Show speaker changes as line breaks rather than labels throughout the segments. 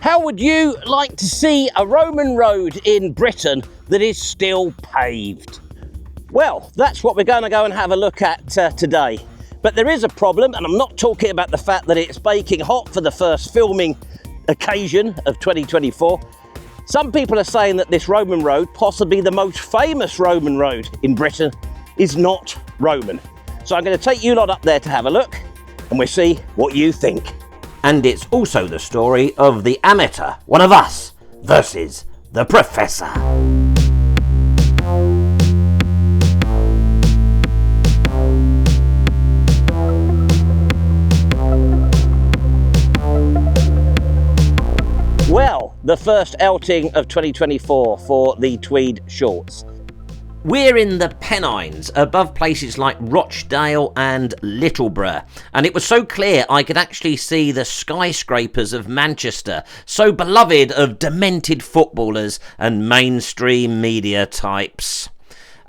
How would you like to see a Roman road in Britain that is still paved? Well, that's what we're going to go and have a look at today. But there is a problem, and I'm not talking about the fact that it's baking hot for the first filming occasion of 2024. Some people are saying that this Roman road, possibly the most famous Roman road in Britain, is not Roman. So I'm going to take you lot up there to have a look, and we'll see what you think. And it's also the story of the amateur, one of us, versus the professor. Well, the first outing of 2024 for the tweed shorts. We're in the Pennines, above places like Rochdale and Littleborough, and it was so clear I could actually see the skyscrapers of Manchester, so beloved of demented footballers and mainstream media types.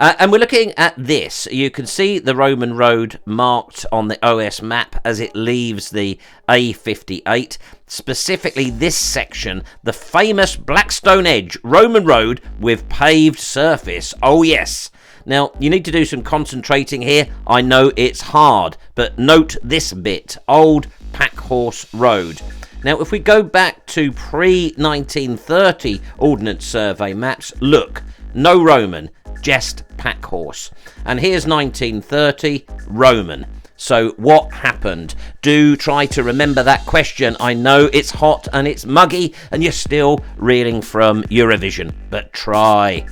And we're looking at this. You can see the Roman road marked on the OS map as it leaves the A58. Specifically this section, the famous Blackstone Edge Roman Road with paved surface. Oh yes. Now, you need to do some concentrating here. I know it's hard, but note this bit. Old Packhorse Road. Now, if we go back to pre-1930 Ordnance Survey maps, look, no Roman, just Packhorse. And here's 1930 Roman. So what happened? Do try to remember that question. I know it's hot and it's muggy and you're still reeling from Eurovision, but try.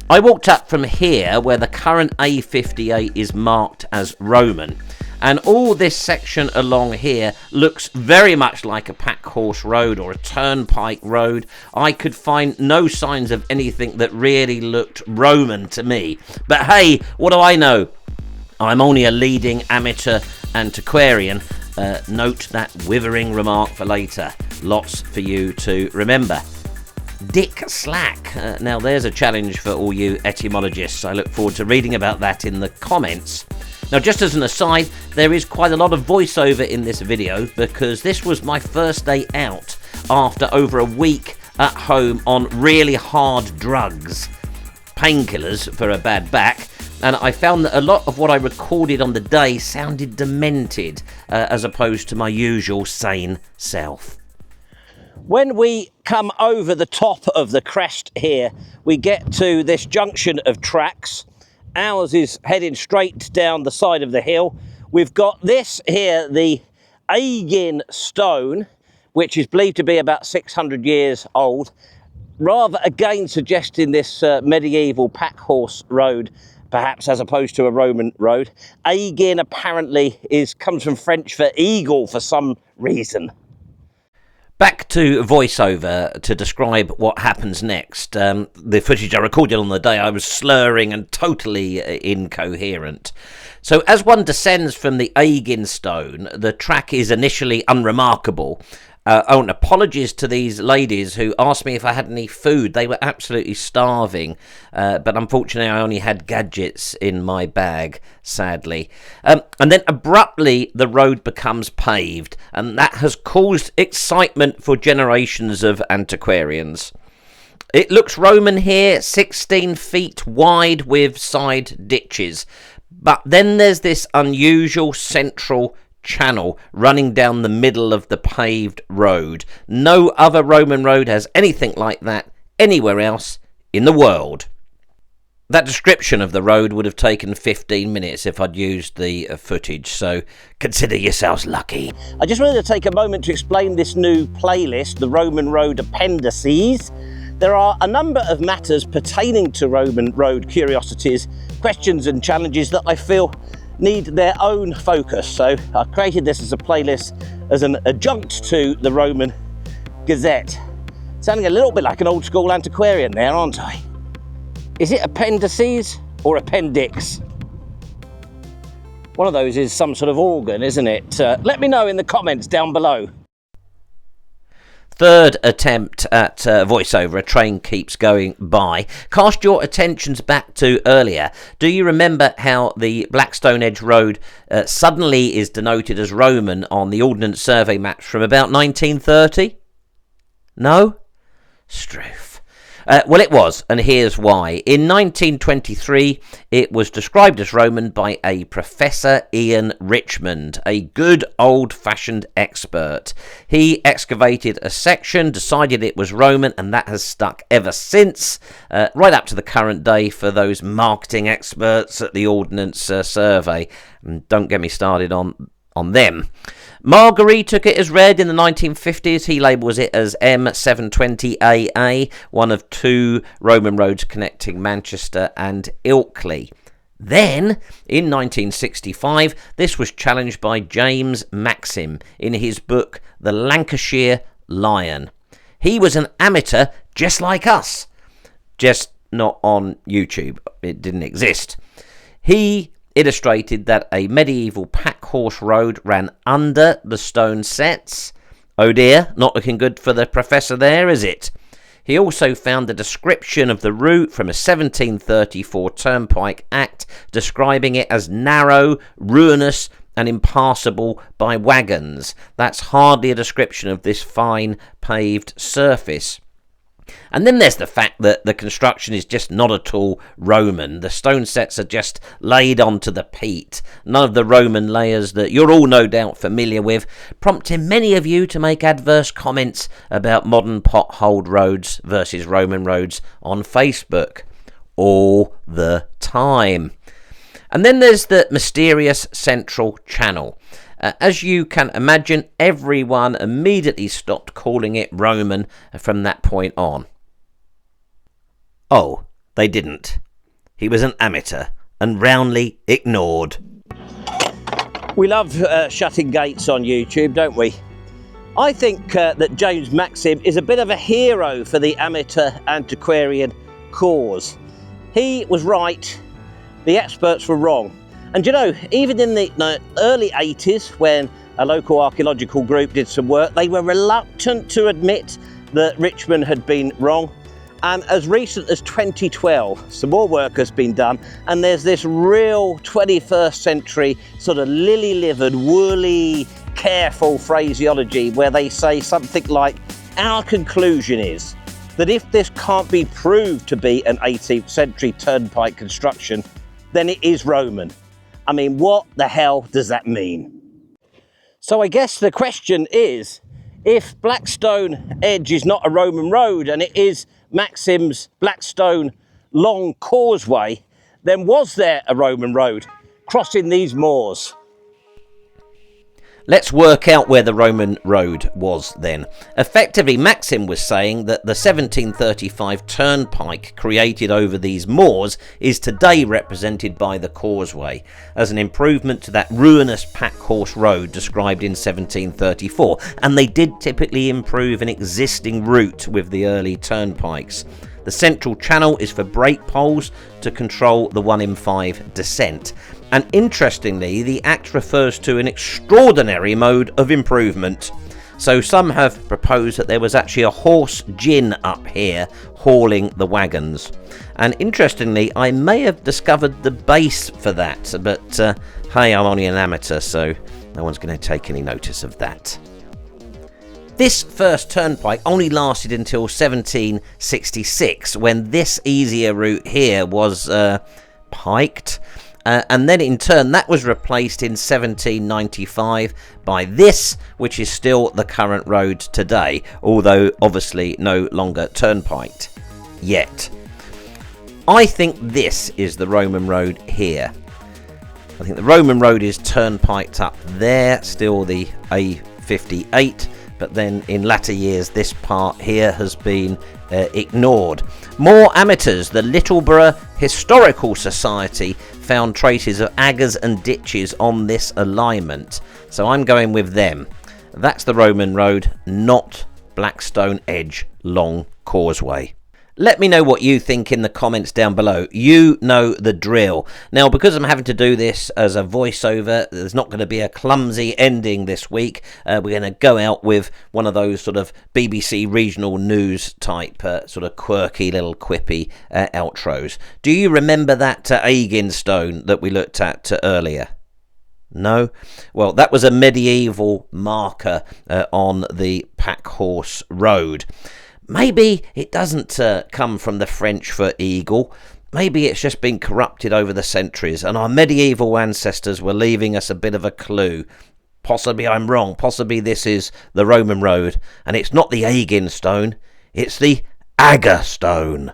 I walked up from here where the current A58 is marked as Roman. And all this section along here looks very much like a Packhorse road or a turnpike road. I could find no signs of anything that really looked Roman to me. But hey, what do I know? I'm only a leading amateur antiquarian. Note that withering remark for later. Lots for you to remember. Dick Slack. Now there's a challenge for all you etymologists. I look forward to reading about that in the comments. Now, just as an aside, there is quite a lot of voiceover in this video because this was my first day out after over a week at home on really hard drugs, painkillers for a bad back, and I found that a lot of what I recorded on the day sounded demented as opposed to my usual sane self. When we come over the top of the crest here, we get to this junction of tracks. Ours is heading straight down the side of the hill. We've got this here, the Aegin stone, which is believed to be about 600 years old, rather again suggesting this medieval Packhorse road, perhaps as opposed to a Roman road. Aegin apparently comes from French for eagle for some reason. Back to voiceover to describe what happens next. The footage I recorded on the day, I was slurring and totally incoherent. So as one descends from the Aegin stone, the track is initially unremarkable. And apologies to these ladies who asked me if I had any food. They were absolutely starving, but unfortunately I only had gadgets in my bag, sadly. And then abruptly the road becomes paved, and that has caused excitement for generations of antiquarians. It looks Roman here, 16 feet wide with side ditches. But then there's this unusual central channel running down the middle of the paved road. No other Roman road has anything like that anywhere else in the world. That description of the road would have taken 15 minutes if I'd used the footage, so consider yourselves lucky. I just wanted to take a moment to explain this new playlist, the Roman Road Appendices. There are a number of matters pertaining to Roman road curiosities, questions and challenges that I feel need their own focus. So I created this as a playlist as an adjunct to the Roman Gazette. Sounding a little bit like an old school antiquarian there, aren't I? Is it appendices or appendix? One of those is some sort of organ, isn't it? Let me know in the comments down below. Third attempt at voiceover, a train keeps going by. Cast your attentions back to earlier. Do you remember how the Blackstone Edge Road suddenly is denoted as Roman on the Ordnance Survey maps from about 1930? No? Struth. Well, it was, and here's why. In 1923, it was described as Roman by a Professor Ian Richmond, a good old-fashioned expert. He excavated a section, decided it was Roman, and that has stuck ever since, right up to the current day for those marketing experts at the Ordnance Survey. And don't get me started on them. Margary took it as read in the 1950s. He labels it as M720AA, one of two Roman roads connecting Manchester and Ilkley. Then, in 1965, this was challenged by James Maxim in his book The Lancashire Lion. He was an amateur just like us, just not on YouTube. It didn't exist. He illustrated that a medieval pack horse road ran under the stone sets. Oh dear, not looking good for the professor there, is it? He also found a description of the route from a 1734 Turnpike Act describing it as narrow, ruinous and impassable by wagons. That's hardly a description of this fine paved surface. And then there's the fact that the construction is just not at all Roman. The stone sets are just laid onto the peat. None of the Roman layers that you're all no doubt familiar with, prompting many of you to make adverse comments about modern potholed roads versus Roman roads on Facebook. All the time. And then there's the mysterious Central Channel. As you can imagine, everyone immediately stopped calling it Roman from that point on. Oh, they didn't. He was an amateur and roundly ignored. We love shutting gates on YouTube, don't we? I think that James Maxim is a bit of a hero for the amateur antiquarian cause. He was right, the experts were wrong. And you know, even in the early 80s, when a local archaeological group did some work, they were reluctant to admit that Richmond had been wrong. And as recent as 2012, some more work has been done, and there's this real 21st century sort of lily-livered, woolly, careful phraseology where they say something like, our conclusion is that if this can't be proved to be an 18th century turnpike construction, then it is Roman. I mean, what the hell does that mean? So I guess the question is, if Blackstone Edge is not a Roman road and it is Maxim's Blackstone Long Causeway, then was there a Roman road crossing these moors? Let's work out where the Roman road was then. Effectively, Maxim was saying that the 1735 turnpike created over these moors is today represented by the causeway, as an improvement to that ruinous pack horse road described in 1734, and they did typically improve an existing route with the early turnpikes. The central channel is for brake poles to control the 1 in 5 descent. And interestingly, the Act refers to an extraordinary mode of improvement. So some have proposed that there was actually a horse gin up here hauling the wagons. And interestingly, I may have discovered the base for that, but hey, I'm only an amateur, so no one's going to take any notice of that. This first turnpike only lasted until 1766, when this easier route here was piked. And then in turn that was replaced in 1795 by this, which is still the current road today, although obviously no longer turnpiked yet. I think this is the Roman road here. I think the Roman road is turnpiked up there, still the A58, but then in latter years this part here has been ignored. More amateurs, the Littleborough Historical Society found traces of aggers and ditches on this alignment, so I'm going with them. That's the Roman road, not Blackstone Edge Long Causeway. Let me know what you think in the comments down below. You know the drill. Now, because I'm having to do this as a voiceover, there's not going to be a clumsy ending this week. We're going to go out with one of those sort of BBC regional news type sort of quirky little quippy outros. Do you remember that Stone that we looked at earlier? No? Well, that was a medieval marker on the Packhorse Road. Maybe it doesn't come from the French for eagle. Maybe it's just been corrupted over the centuries, and our medieval ancestors were leaving us a bit of a clue. Possibly I'm wrong. Possibly this is the Roman road, and it's not the Agin stone. It's the Aga stone.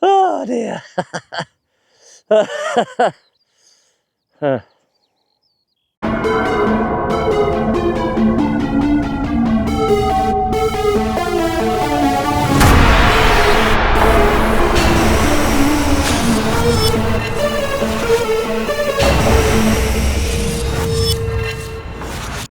Oh dear.